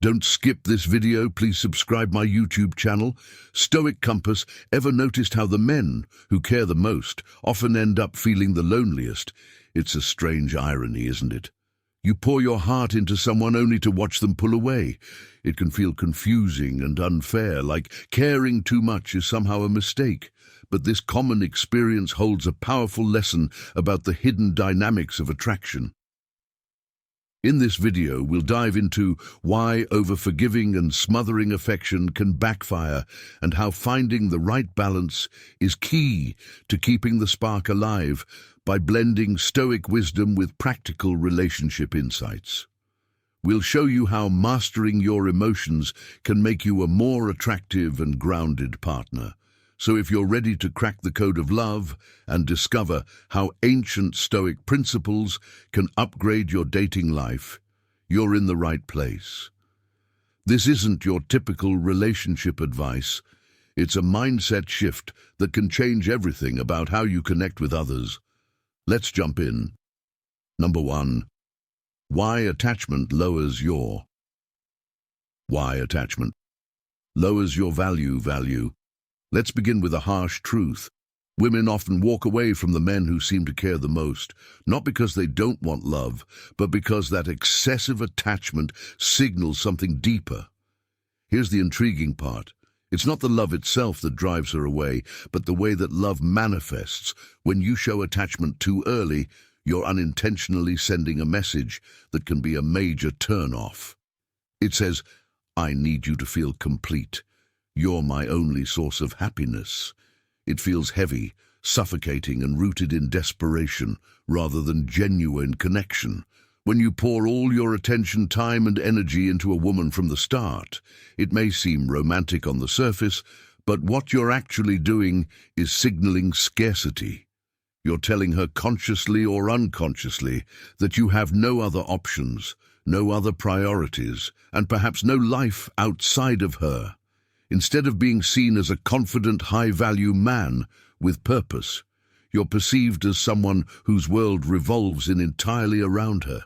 Don't skip this video, please subscribe my YouTube channel. Stoic Compass. Ever noticed how the men who care the most often end up feeling the loneliest? It's a strange irony, isn't it? You pour your heart into someone only to watch them pull away. It can feel confusing and unfair, like caring too much is somehow a mistake. But this common experience holds a powerful lesson about the hidden dynamics of attraction. In this video, we'll dive into why overforgiving and smothering affection can backfire and how finding the right balance is key to keeping the spark alive by blending Stoic wisdom with practical relationship insights. We'll show you how mastering your emotions can make you a more attractive and grounded partner. So if you're ready to crack the code of love and discover how ancient Stoic principles can upgrade your dating life, you're in the right place. This isn't your typical relationship advice. It's a mindset shift that can change everything about how you connect with others. Let's jump in. Number 1. Why attachment lowers your... Why attachment lowers your value. Let's begin with a harsh truth. Women often walk away from the men who seem to care the most, not because they don't want love, but because that excessive attachment signals something deeper. Here's the intriguing part. It's not the love itself that drives her away, but the way that love manifests. When you show attachment too early, you're unintentionally sending a message that can be a major turn-off. It says, "I need you to feel complete. You're my only source of happiness." It feels heavy, suffocating, and rooted in desperation rather than genuine connection. When you pour all your attention, time, and energy into a woman from the start, it may seem romantic on the surface, but what you're actually doing is signaling scarcity. You're telling her consciously or unconsciously that you have no other options, no other priorities, and perhaps no life outside of her. Instead of being seen as a confident, high-value man with purpose, you're perceived as someone whose world revolves in entirely around her.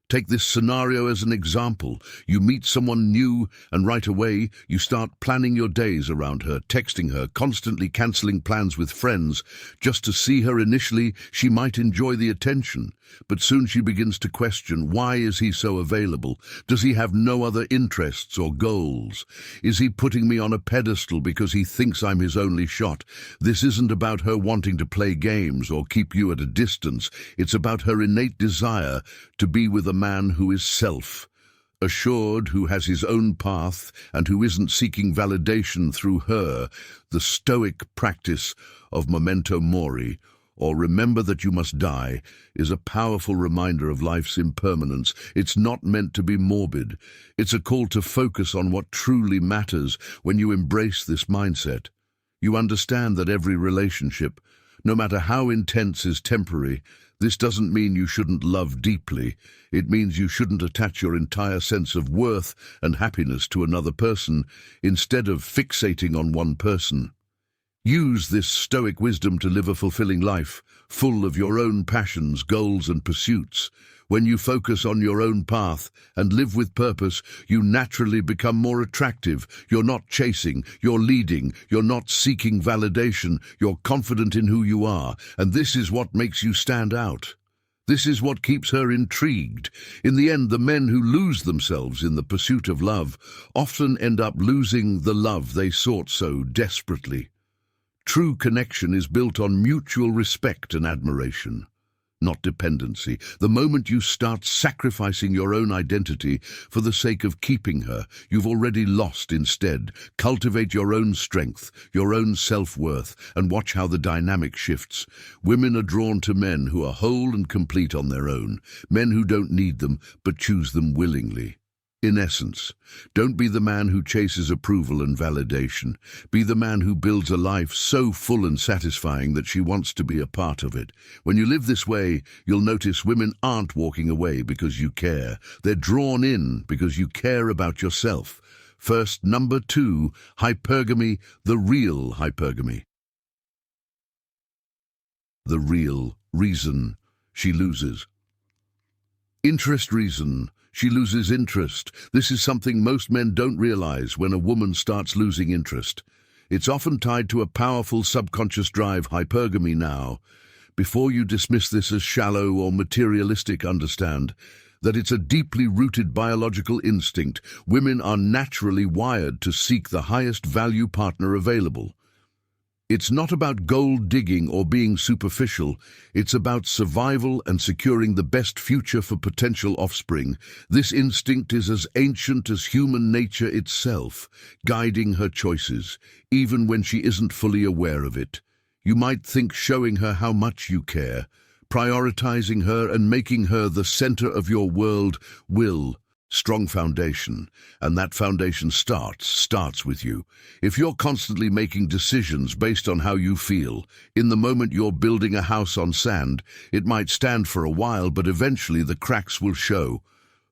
Take this scenario as an example. You meet someone new and right away you start planning your days around her, texting her, constantly cancelling plans with friends. Just to see her initially, she might enjoy the attention, but soon she begins to question, why is he so available? Does he have no other interests or goals? Is he putting me on a pedestal because he thinks I'm his only shot? This isn't about her wanting to play games or keep you at a distance. It's about her innate desire to be with a man who is self-assured, who has his own path, and who isn't seeking validation through her. The Stoic practice of memento mori, or remember that you must die, is a powerful reminder of life's impermanence. It's not meant to be morbid. It's a call to focus on what truly matters. When you embrace this mindset, you understand that every relationship, no matter how intense, is temporary. This doesn't mean you shouldn't love deeply. It means you shouldn't attach your entire sense of worth and happiness to another person, instead of fixating on one person. Use this Stoic wisdom to live a fulfilling life, full of your own passions, goals, and pursuits. When you focus on your own path and live with purpose, you naturally become more attractive. You're not chasing, you're leading, you're not seeking validation, you're confident in who you are, and this is what makes you stand out. This is what keeps her intrigued. In the end, the men who lose themselves in the pursuit of love often end up losing the love they sought so desperately. True connection is built on mutual respect and admiration, not dependency. The moment you start sacrificing your own identity for the sake of keeping her, you've already lost. Instead, cultivate your own strength, your own self-worth, and watch how the dynamic shifts. Women are drawn to men who are whole and complete on their own, men who don't need them but choose them willingly. In essence, don't be the man who chases approval and validation. Be the man who builds a life so full and satisfying that she wants to be a part of it. When you live this way, you'll notice women aren't walking away because you care. They're drawn in because you care about yourself. First, number 2, hypergamy, the real hypergamy. The real reason she loses. Interest reason. She loses interest. This is something most men don't realize when a woman starts losing interest. It's often tied to a powerful subconscious drive, hypergamy now. Before you dismiss this as shallow or materialistic, understand that it's a deeply rooted biological instinct. Women are naturally wired to seek the highest value partner available. It's not about gold digging or being superficial. It's about survival and securing the best future for potential offspring. This instinct is as ancient as human nature itself, guiding her choices, even when she isn't fully aware of it. You might think showing her how much you care, prioritizing her and making her the center of your world will. Strong foundation, and that foundation starts with you. If you're constantly making decisions based on how you feel, in the moment you're building a house on sand, it might stand for a while, but eventually the cracks will show.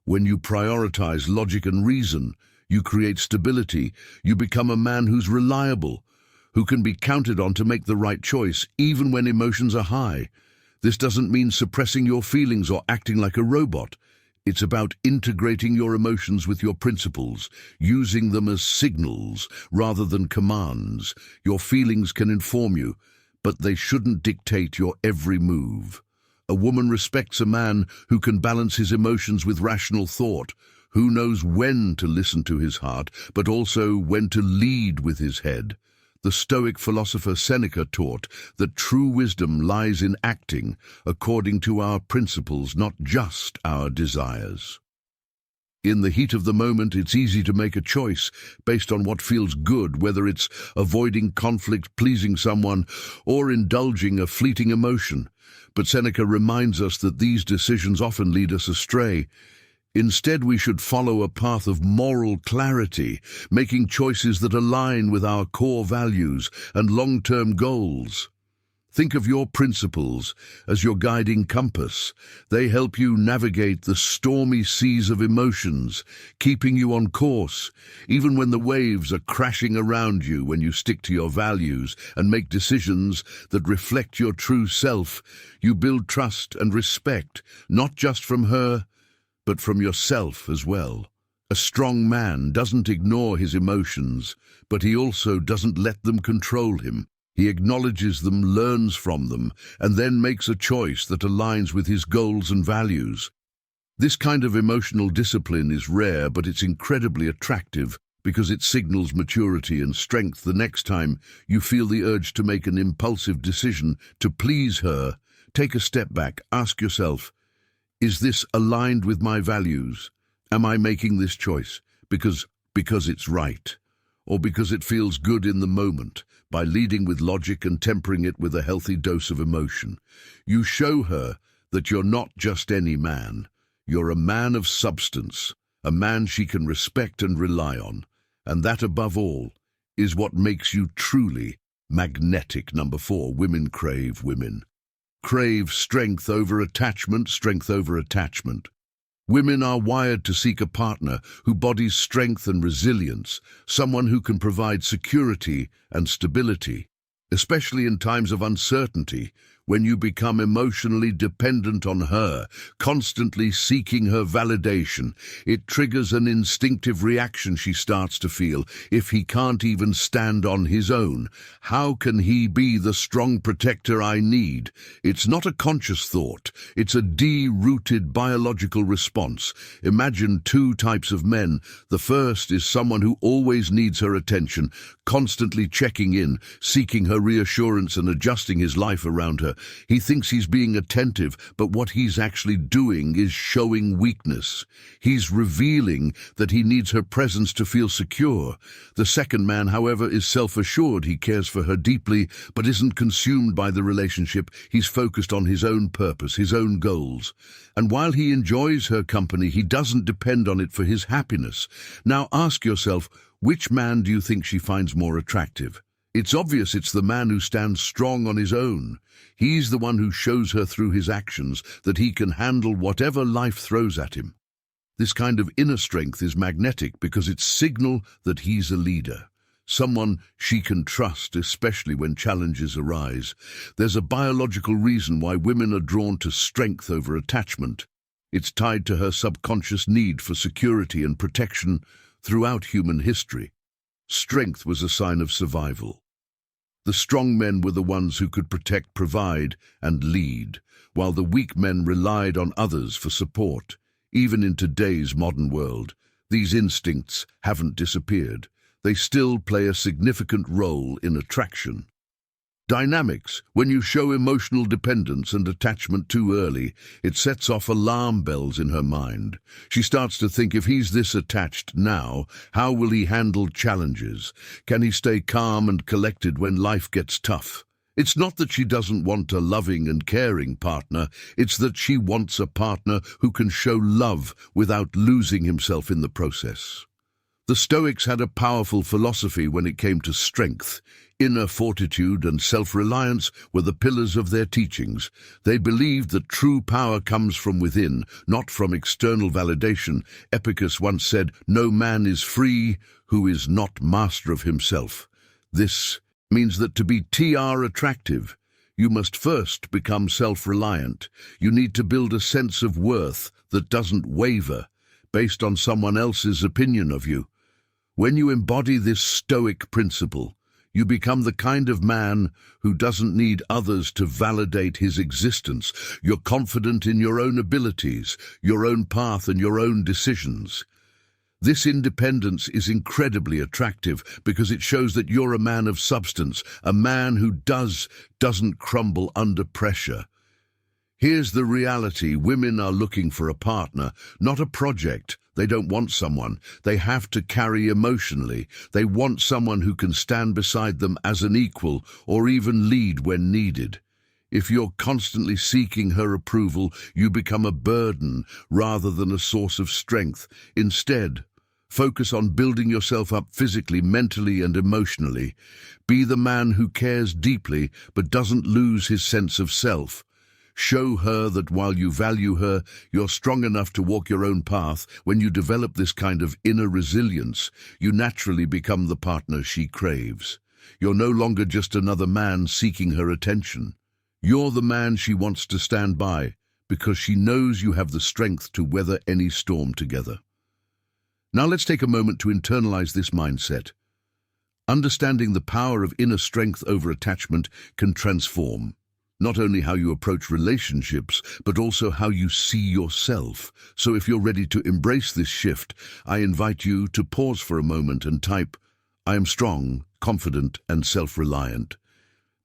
When you prioritize logic and reason, you create stability. You become a man who's reliable, who can be counted on to make the right choice, even when emotions are high. This doesn't mean suppressing your feelings or acting like a robot. It's about integrating your emotions with your principles, using them as signals rather than commands. Your feelings can inform you, but they shouldn't dictate your every move. A woman respects a man who can balance his emotions with rational thought, who knows when to listen to his heart, but also when to lead with his head. The Stoic philosopher Seneca taught that true wisdom lies in acting according to our principles, not just our desires. In the heat of the moment, it's easy to make a choice based on what feels good, whether it's avoiding conflict, pleasing someone, or indulging a fleeting emotion. But Seneca reminds us that these decisions often lead us astray. Instead, we should follow a path of moral clarity, making choices that align with our core values and long-term goals. Think of your principles as your guiding compass. They help you navigate the stormy seas of emotions, keeping you on course, even when the waves are crashing around you. When you stick to your values and make decisions that reflect your true self, you build trust and respect, not just from her, but from yourself as well. A strong man doesn't ignore his emotions, but he also doesn't let them control him. He acknowledges them, learns from them, and then makes a choice that aligns with his goals and values. This kind of emotional discipline is rare, but it's incredibly attractive because it signals maturity and strength. The next time you feel the urge to make an impulsive decision to please her, take a step back, ask yourself, is this aligned with my values? Am I making this choice because it's right, or because it feels good in the moment? By leading with logic and tempering it with a healthy dose of emotion, you show her that you're not just any man. You're a man of substance, a man she can respect and rely on. And that, above all, is what makes you truly magnetic. Number 4, women crave women. Crave strength over attachment, strength over attachment. Women are wired to seek a partner who embodies strength and resilience, someone who can provide security and stability, especially in times of uncertainty. When you become emotionally dependent on her, constantly seeking her validation, it triggers an instinctive reaction she starts to feel. If he can't even stand on his own, how can he be the strong protector I need? It's not a conscious thought. It's a deep-rooted biological response. Imagine 2 types of men. The first is someone who always needs her attention, constantly checking in, seeking her reassurance and adjusting his life around her. He thinks he's being attentive, but what he's actually doing is showing weakness. He's revealing that he needs her presence to feel secure. The second man, however, is self-assured. He cares for her deeply, but isn't consumed by the relationship. He's focused on his own purpose, his own goals. And while he enjoys her company, he doesn't depend on it for his happiness. Now ask yourself, which man do you think she finds more attractive? It's obvious it's the man who stands strong on his own. He's the one who shows her through his actions that he can handle whatever life throws at him. This kind of inner strength is magnetic because it's a signal that he's a leader, someone she can trust, especially when challenges arise. There's a biological reason why women are drawn to strength over attachment. It's tied to her subconscious need for security and protection throughout human history. Strength was a sign of survival. The strong men were the ones who could protect, provide, and lead, while the weak men relied on others for support. Even in today's modern world, these instincts haven't disappeared. They still play a significant role in attraction. Dynamics. When you show emotional dependence and attachment too early, it sets off alarm bells in her mind. She starts to think, if he's this attached now, how will he handle challenges? Can he stay calm and collected when life gets tough? It's not that she doesn't want a loving and caring partner, it's that she wants a partner who can show love without losing himself in the process. The Stoics had a powerful philosophy when it came to strength. Inner fortitude and self-reliance were the pillars of their teachings. They believed that true power comes from within, not from external validation. Epicurus once said, "No man is free who is not master of himself." This means that to be attractive, you must first become self-reliant. You need to build a sense of worth that doesn't waver based on someone else's opinion of you. When you embody this Stoic principle, you become the kind of man who doesn't need others to validate his existence. You're confident in your own abilities, your own path, and your own decisions. This independence is incredibly attractive because it shows that you're a man of substance, a man who doesn't crumble under pressure. Here's the reality. Women are looking for a partner, not a project. They don't want someone they have to carry emotionally. They want someone who can stand beside them as an equal or even lead when needed. If you're constantly seeking her approval, you become a burden rather than a source of strength. Instead, focus on building yourself up physically, mentally, and emotionally. Be the man who cares deeply but doesn't lose his sense of self. Show her that while you value her, you're strong enough to walk your own path. When you develop this kind of inner resilience, you naturally become the partner she craves. You're no longer just another man seeking her attention. You're the man she wants to stand by because she knows you have the strength to weather any storm together. Now let's take a moment to internalize this mindset. Understanding the power of inner strength over attachment can transform not only how you approach relationships, but also how you see yourself. So if you're ready to embrace this shift, I invite you to pause for a moment and type, "I am strong, confident, and self-reliant."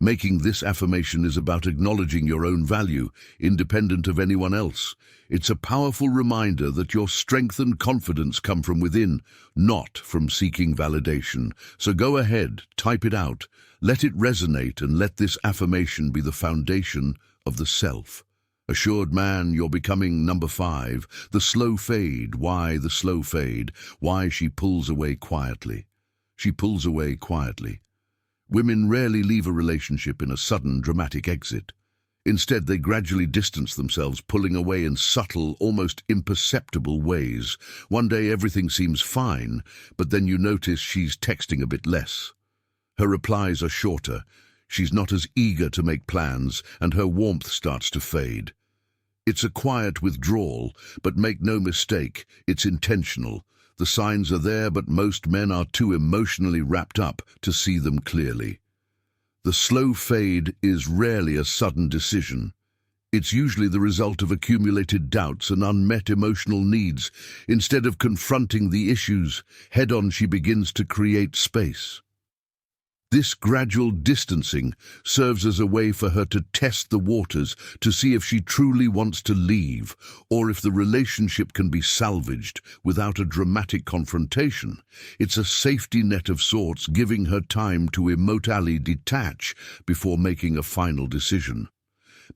Making this affirmation is about acknowledging your own value, independent of anyone else. It's a powerful reminder that your strength and confidence come from within, not from seeking validation. So go ahead, type it out. Let it resonate and let this affirmation be the foundation of the self. Assured man, you're becoming number 5, the slow fade. Why the slow fade? Why she pulls away quietly. She pulls away quietly. Women rarely leave a relationship in a sudden, dramatic exit. Instead, they gradually distance themselves, pulling away in subtle, almost imperceptible ways. One day everything seems fine, but then you notice she's texting a bit less. Her replies are shorter. She's not as eager to make plans, and her warmth starts to fade. It's a quiet withdrawal, but make no mistake, it's intentional. The signs are there, but most men are too emotionally wrapped up to see them clearly. The slow fade is rarely a sudden decision. It's usually the result of accumulated doubts and unmet emotional needs. Instead of confronting the issues head-on, she begins to create space. This gradual distancing serves as a way for her to test the waters, to see if she truly wants to leave, or if the relationship can be salvaged without a dramatic confrontation. It's a safety net of sorts, giving her time to emotionally detach before making a final decision.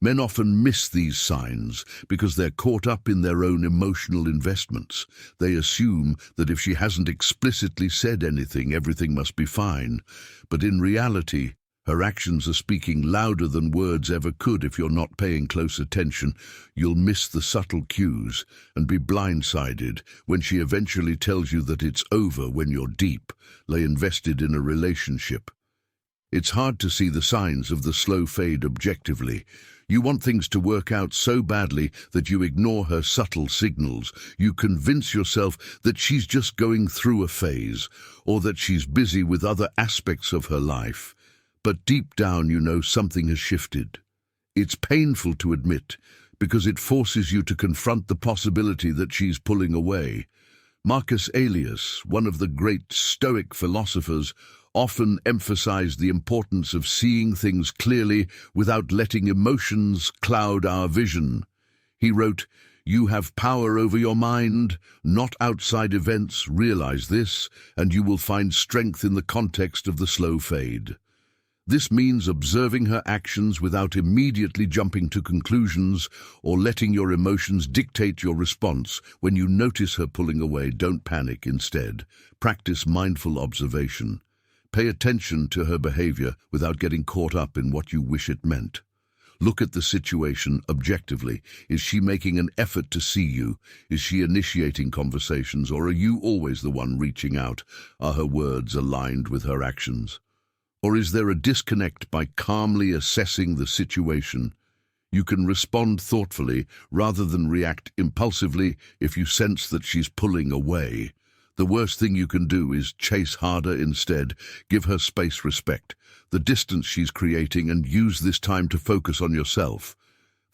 Men often miss these signs because they're caught up in their own emotional investments. They assume that if she hasn't explicitly said anything, everything must be fine. But in reality, her actions are speaking louder than words ever could. If you're not paying close attention, you'll miss the subtle cues and be blindsided when she eventually tells you that it's over when you're deeply invested in a relationship. It's hard to see the signs of the slow fade objectively. You want things to work out so badly that you ignore her subtle signals. You convince yourself that she's just going through a phase, or that she's busy with other aspects of her life. But deep down you know something has shifted. It's painful to admit, because it forces you to confront the possibility that she's pulling away. Marcus Aurelius, one of the great Stoic philosophers, often emphasized the importance of seeing things clearly without letting emotions cloud our vision. He wrote, "You have power over your mind, not outside events. Realize this, and you will find strength in the context of the slow fade." This means observing her actions without immediately jumping to conclusions or letting your emotions dictate your response. When you notice her pulling away, don't panic. Instead, practice mindful observation. Pay attention to her behavior without getting caught up in what you wish it meant. Look at the situation objectively. Is she making an effort to see you? Is she initiating conversations, or are you always the one reaching out? Are her words aligned with her actions? Or is there a disconnect? By calmly assessing the situation, you can respond thoughtfully rather than react impulsively. If you sense that she's pulling away, the worst thing you can do is chase harder. Instead, give her space, respect the distance she's creating, and use this time to focus on yourself.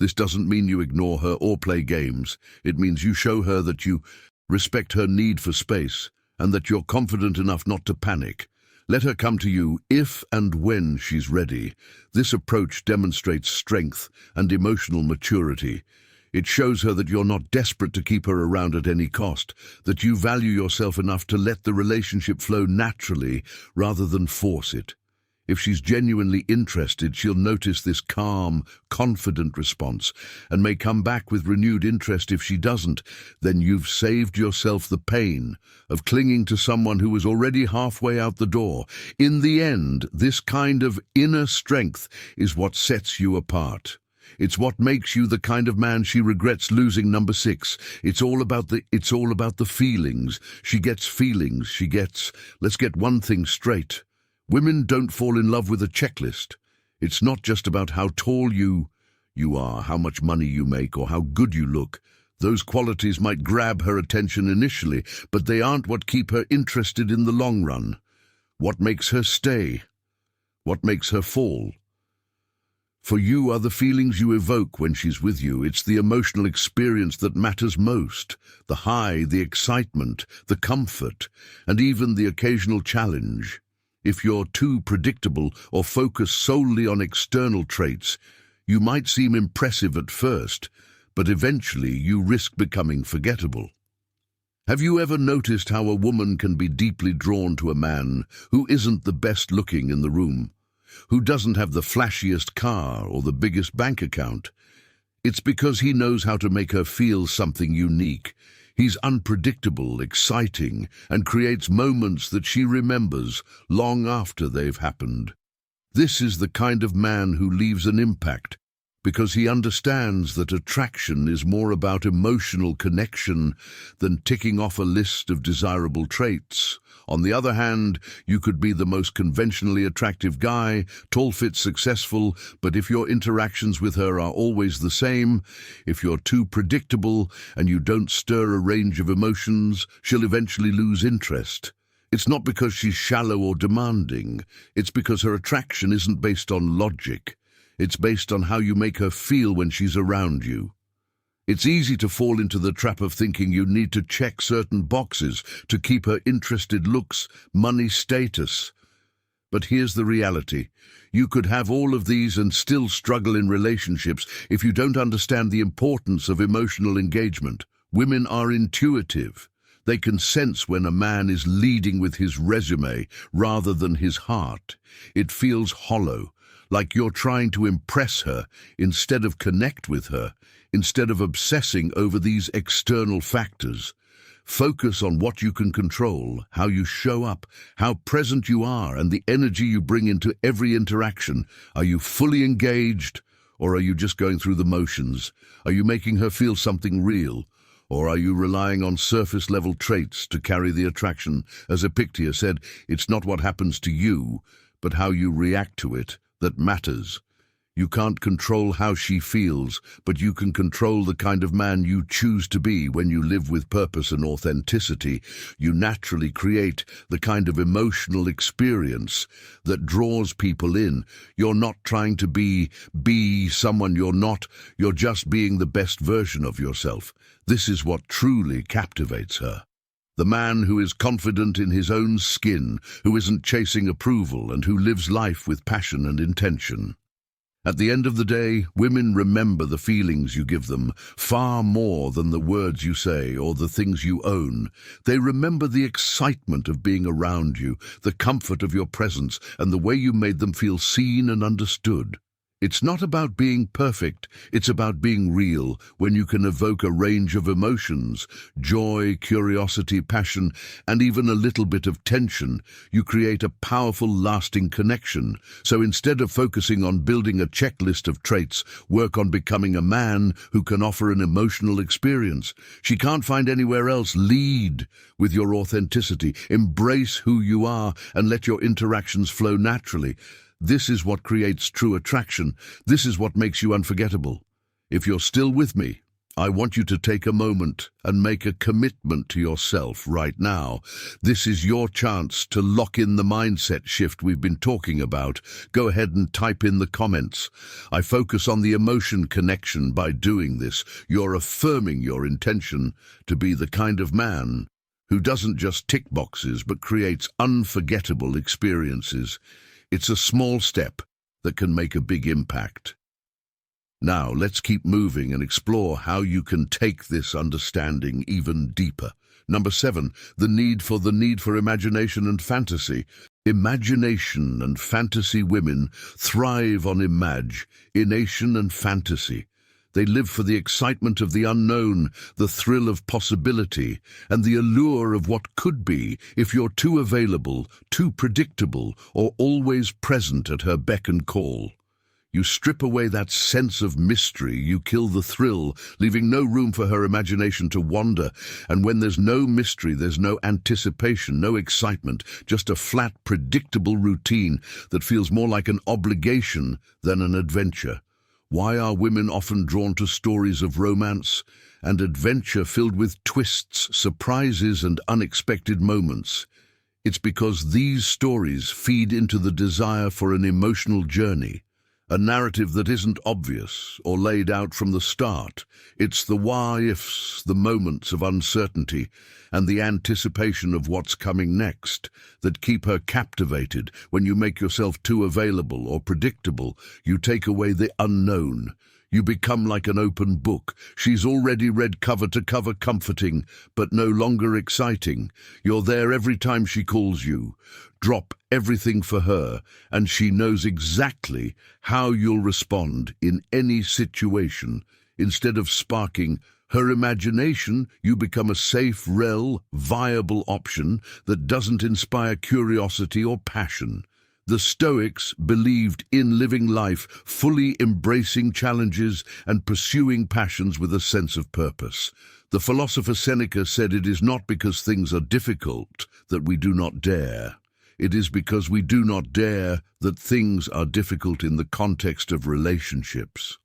This doesn't mean you ignore her or play games. It means you show her that you respect her need for space and that you're confident enough not to panic. Let her come to you if and when she's ready. This approach demonstrates strength and emotional maturity. It shows her that you're not desperate to keep her around at any cost, that you value yourself enough to let the relationship flow naturally rather than force it. If she's genuinely interested, she'll notice this calm, confident response and may come back with renewed interest. If she doesn't, then you've saved yourself the pain of clinging to someone who was already halfway out the door. In the end, this kind of inner strength is what sets you apart. It's what makes you the kind of man she regrets losing. Number 6. It's all about the feelings. She gets feelings. Let's get one thing straight. Women don't fall in love with a checklist. It's not just about how tall you are, how much money you make, or how good you look. Those qualities might grab her attention initially, but they aren't what keep her interested in the long run. What makes her stay? What makes her fall? For you are the feelings you evoke when she's with you. It's the emotional experience that matters most. The high, the excitement, the comfort, and even the occasional challenge. If you're too predictable or focus solely on external traits, you might seem impressive at first, but eventually you risk becoming forgettable. Have you ever noticed how a woman can be deeply drawn to a man who isn't the best looking in the room, who doesn't have the flashiest car or the biggest bank account? It's because he knows how to make her feel something unique. He's unpredictable, exciting, and creates moments that she remembers long after they've happened. This is the kind of man who leaves an impact, because he understands that attraction is more about emotional connection than ticking off a list of desirable traits. On the other hand, you could be the most conventionally attractive guy, tall, fit, successful, but if your interactions with her are always the same, if you're too predictable and you don't stir a range of emotions, she'll eventually lose interest. It's not because she's shallow or demanding. It's because her attraction isn't based on logic. It's based on how you make her feel when she's around you. It's easy to fall into the trap of thinking you need to check certain boxes to keep her interested: looks, money, status. But here's the reality. You could have all of these and still struggle in relationships if you don't understand the importance of emotional engagement. Women are intuitive. They can sense when a man is leading with his resume rather than his heart. It feels hollow, like you're trying to impress her instead of connect with her. Instead of obsessing over these external factors, focus on what you can control: how you show up, how present you are, and the energy you bring into every interaction. Are you fully engaged, or are you just going through the motions? Are you making her feel something real, or are you relying on surface-level traits to carry the attraction? As Epictetus said, it's not what happens to you, but how you react to it that matters. You can't control how she feels, but you can control the kind of man you choose to be. When you live with purpose and authenticity, you naturally create the kind of emotional experience that draws people in. You're not trying to be someone you're not, you're just being the best version of yourself. This is what truly captivates her. The man who is confident in his own skin, who isn't chasing approval, and who lives life with passion and intention. At the end of the day, women remember the feelings you give them far more than the words you say or the things you own. They remember the excitement of being around you, the comfort of your presence, and the way you made them feel seen and understood. It's not about being perfect, it's about being real. When you can evoke a range of emotions, joy, curiosity, passion, and even a little bit of tension, you create a powerful, lasting connection. So instead of focusing on building a checklist of traits, work on becoming a man who can offer an emotional experience she can't find anywhere else. Lead with your authenticity, embrace who you are, and let your interactions flow naturally. This is what creates true attraction. This is what makes you unforgettable. If you're still with me, I want you to take a moment and make a commitment to yourself right now. This is your chance to lock in the mindset shift we've been talking about. Go ahead and type in the comments. I focus on the emotion connection. By doing this, you're affirming your intention to be the kind of man who doesn't just tick boxes but creates unforgettable experiences. It's a small step that can make a big impact. Now, let's keep moving and explore how you can take this understanding even deeper. Number 7, the need for imagination and fantasy. Imagination and fantasy. Women thrive on imagination and fantasy. They live for the excitement of the unknown, the thrill of possibility, and the allure of what could be. If you're too available, too predictable, or always present at her beck and call, you strip away that sense of mystery, you kill the thrill, leaving no room for her imagination to wander. And when there's no mystery, there's no anticipation, no excitement, just a flat, predictable routine that feels more like an obligation than an adventure. Why are women often drawn to stories of romance and adventure filled with twists, surprises, and unexpected moments? It's because these stories feed into the desire for an emotional journey, a narrative that isn't obvious or laid out from the start. It's the why-ifs, the moments of uncertainty, and the anticipation of what's coming next that keep her captivated. When you make yourself too available or predictable, you take away the unknown. You become like an open book. She's already read cover to cover, comforting, but no longer exciting. You're there every time she calls you. Drop everything for her, and she knows exactly how you'll respond in any situation. Instead of sparking her imagination, you become a safe, viable option that doesn't inspire curiosity or passion. The Stoics believed in living life, fully embracing challenges and pursuing passions with a sense of purpose. The philosopher Seneca said, "It is not because things are difficult that we do not dare. It is because we do not dare that things are difficult." In the context of relationships,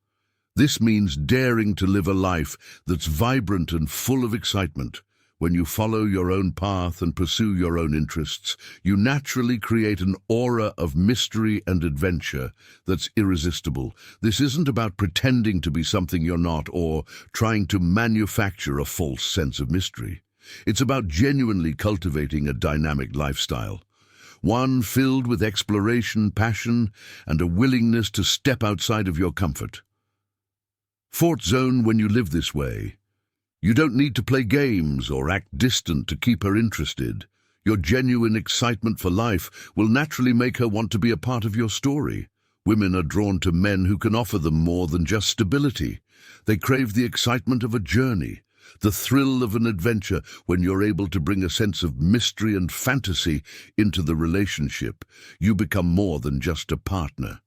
this means daring to live a life that's vibrant and full of excitement. When you follow your own path and pursue your own interests, you naturally create an aura of mystery and adventure that's irresistible. This isn't about pretending to be something you're not or trying to manufacture a false sense of mystery. It's about genuinely cultivating a dynamic lifestyle, one filled with exploration, passion, and a willingness to step outside of your comfort zone. When you live this way, you don't need to play games or act distant to keep her interested. Your genuine excitement for life will naturally make her want to be a part of your story. Women are drawn to men who can offer them more than just stability. They crave the excitement of a journey, the thrill of an adventure. When you're able to bring a sense of mystery and fantasy into the relationship, you become more than just a partner.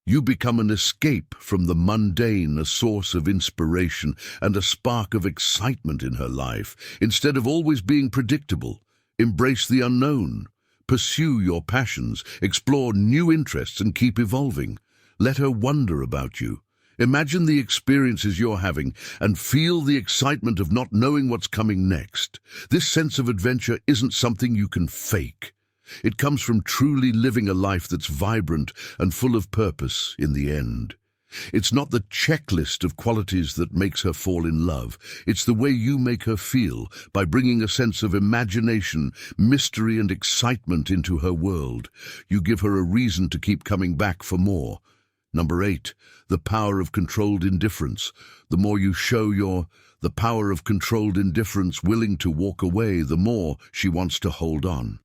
You become an escape from the mundane, a source of inspiration and a spark of excitement in her life. Instead of always being predictable, embrace the unknown. Pursue your passions, explore new interests, and keep evolving. Let her wonder about you. Imagine the experiences you're having and feel the excitement of not knowing what's coming next. This sense of adventure isn't something you can fake. It comes from truly living a life that's vibrant and full of purpose in the end. It's not the checklist of qualities that makes her fall in love. It's the way you make her feel by bringing a sense of imagination, mystery and excitement into her world. You give her a reason to keep coming back for more. Number 8, the power of controlled indifference. The more you show the power of controlled indifference, willing to walk away, the more she wants to hold on.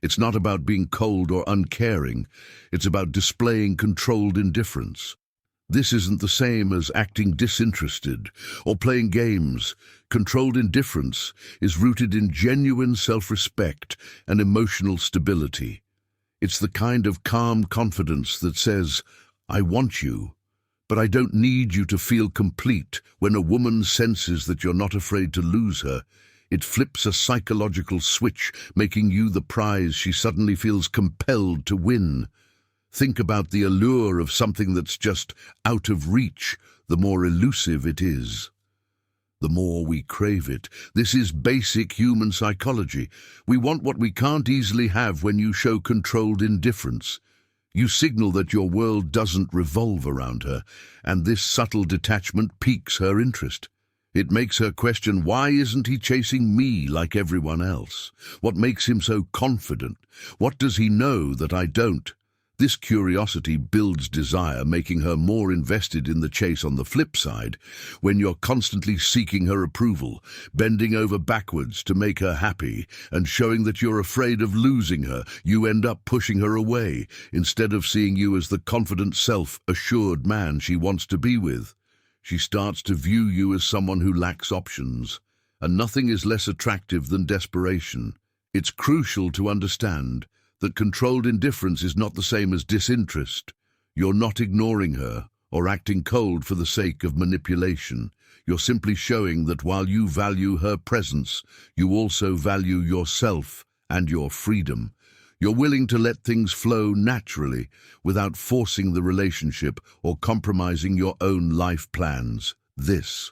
It's not about being cold or uncaring. It's about displaying controlled indifference. This isn't the same as acting disinterested or playing games. Controlled indifference is rooted in genuine self-respect and emotional stability. It's the kind of calm confidence that says, "I want you, but I don't need you to feel complete." When a woman senses that you're not afraid to lose her, it flips a psychological switch, making you the prize she suddenly feels compelled to win. Think about the allure of something that's just out of reach. The more elusive it is, the more we crave it. This is basic human psychology. We want what we can't easily have. When you show controlled indifference, you signal that your world doesn't revolve around her, and this subtle detachment piques her interest. It makes her question, why isn't he chasing me like everyone else? What makes him so confident? What does he know that I don't? This curiosity builds desire, making her more invested in the chase. On the flip side, when you're constantly seeking her approval, bending over backwards to make her happy, and showing that you're afraid of losing her, you end up pushing her away, instead of seeing you as the confident, self-assured man she wants to be with. She starts to view you as someone who lacks options, and nothing is less attractive than desperation. It's crucial to understand that controlled indifference is not the same as disinterest. You're not ignoring her or acting cold for the sake of manipulation. You're simply showing that while you value her presence, you also value yourself and your freedom. You're willing to let things flow naturally without forcing the relationship or compromising your own life plans. This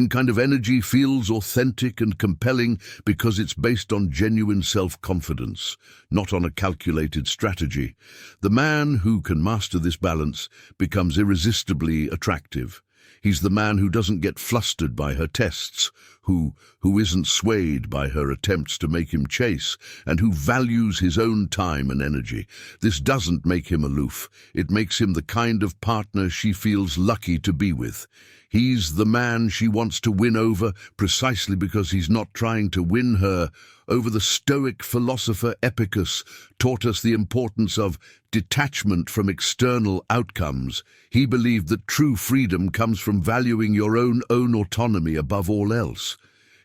kind of energy feels authentic and compelling because it's based on genuine self-confidence, not on a calculated strategy. The man who can master this balance becomes irresistibly attractive. He's the man who doesn't get flustered by her tests, who isn't swayed by her attempts to make him chase, and who values his own time and energy. This doesn't make him aloof. It makes him the kind of partner she feels lucky to be with. He's the man she wants to win over precisely because he's not trying to win her over. The Stoic philosopher Epicurus taught us the importance of detachment from external outcomes. He believed that true freedom comes from valuing your own autonomy above all else.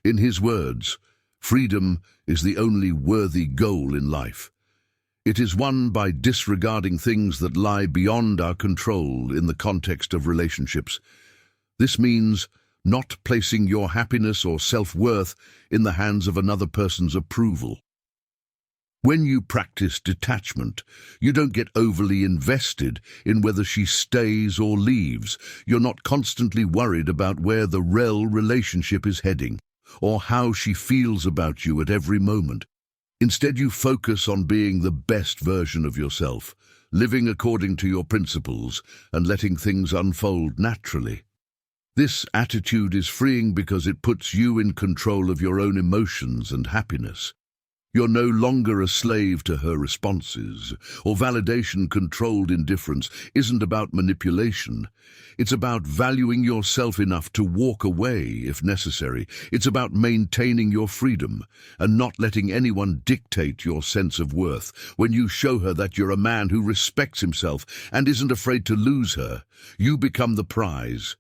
In his words, freedom is the only worthy goal in life. It is won by disregarding things that lie beyond our control in the context of relationships. This means not placing your happiness or self-worth in the hands of another person's approval. When you practice detachment, you don't get overly invested in whether she stays or leaves. You're not constantly worried about where the relationship is heading or how she feels about you at every moment. Instead, you focus on being the best version of yourself, living according to your principles and letting things unfold naturally. This attitude is freeing because it puts you in control of your own emotions and happiness. You're no longer a slave to her responses or validation. Controlled indifference isn't about manipulation. It's about valuing yourself enough to walk away if necessary. It's about maintaining your freedom and not letting anyone dictate your sense of worth. When you show her that you're a man who respects himself and isn't afraid to lose her, you become the prize.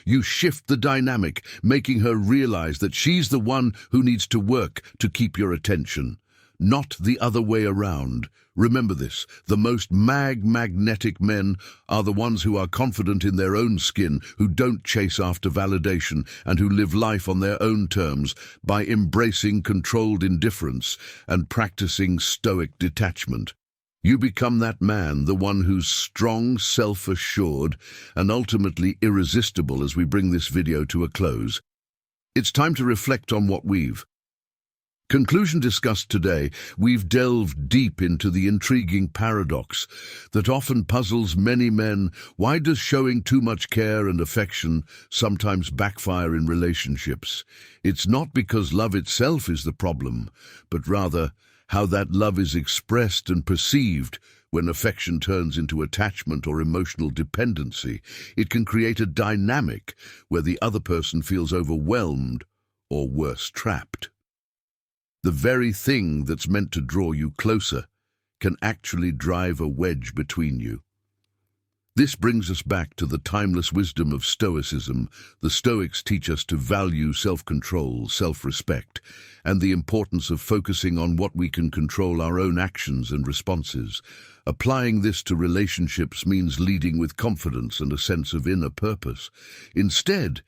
You shift the dynamic, making her realize that she's the one who needs to work to keep your attention, not the other way around. Remember this, the most magnetic men are the ones who are confident in their own skin, who don't chase after validation, and who live life on their own terms by embracing controlled indifference and practicing stoic detachment. You become that man, the one who's strong, self-assured, and ultimately irresistible. As we bring this video to a close, it's time to reflect on what we've discussed today. We've delved deep into the intriguing paradox that often puzzles many men. Why does showing too much care and affection sometimes backfire in relationships? It's not because love itself is the problem, but rather how that love is expressed and perceived. When affection turns into attachment or emotional dependency, it can create a dynamic where the other person feels overwhelmed or worse, trapped. The very thing that's meant to draw you closer can actually drive a wedge between you. This brings us back to the timeless wisdom of Stoicism. The Stoics teach us to value self-control, self-respect, and the importance of focusing on what we can control, our own actions and responses. Applying this to relationships means leading with confidence and a sense of inner purpose. Instead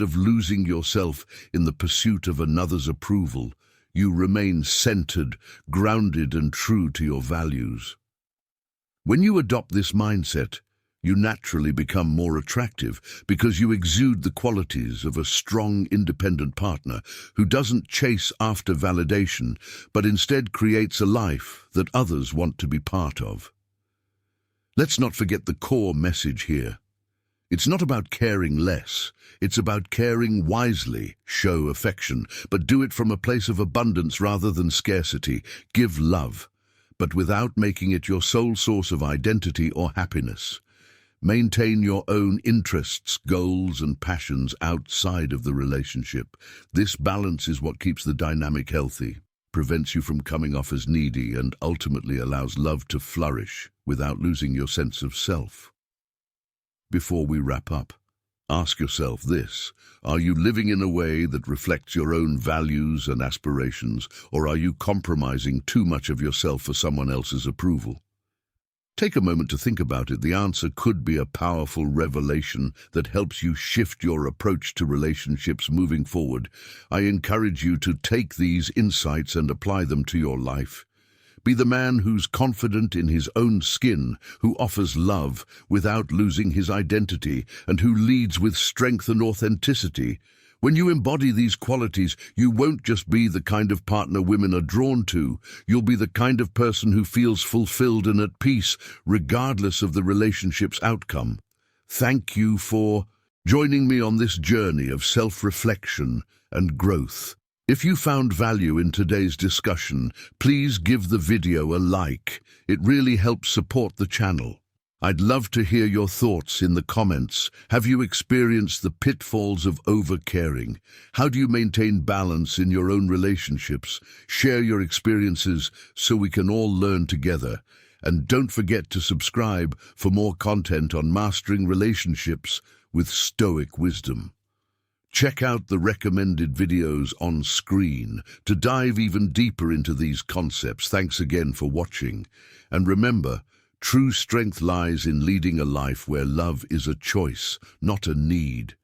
of losing yourself in the pursuit of another's approval, you remain centered, grounded, and true to your values. When you adopt this mindset, you naturally become more attractive because you exude the qualities of a strong, independent partner who doesn't chase after validation, but instead creates a life that others want to be part of. Let's not forget the core message here. It's not about caring less, it's about caring wisely. Show affection, but do it from a place of abundance rather than scarcity. Give love, but without making it your sole source of identity or happiness. Maintain your own interests, goals, and passions outside of the relationship. This balance is what keeps the dynamic healthy, prevents you from coming off as needy, and ultimately allows love to flourish without losing your sense of self. Before we wrap up, ask yourself this: are you living in a way that reflects your own values and aspirations, or are you compromising too much of yourself for someone else's approval? Take a moment to think about it. The answer could be a powerful revelation that helps you shift your approach to relationships moving forward. I encourage you to take these insights and apply them to your life. Be the man who's confident in his own skin, who offers love without losing his identity, and who leads with strength and authenticity. When you embody these qualities, you won't just be the kind of partner women are drawn to. You'll be the kind of person who feels fulfilled and at peace, regardless of the relationship's outcome. Thank you for joining me on this journey of self-reflection and growth. If you found value in today's discussion, please give the video a like. It really helps support the channel. I'd love to hear your thoughts in the comments. Have you experienced the pitfalls of over-caring? How do you maintain balance in your own relationships? Share your experiences so we can all learn together. And don't forget to subscribe for more content on mastering relationships with Stoic wisdom. Check out the recommended videos on screen to dive even deeper into these concepts. Thanks again for watching. And remember, true strength lies in leading a life where love is a choice, not a need.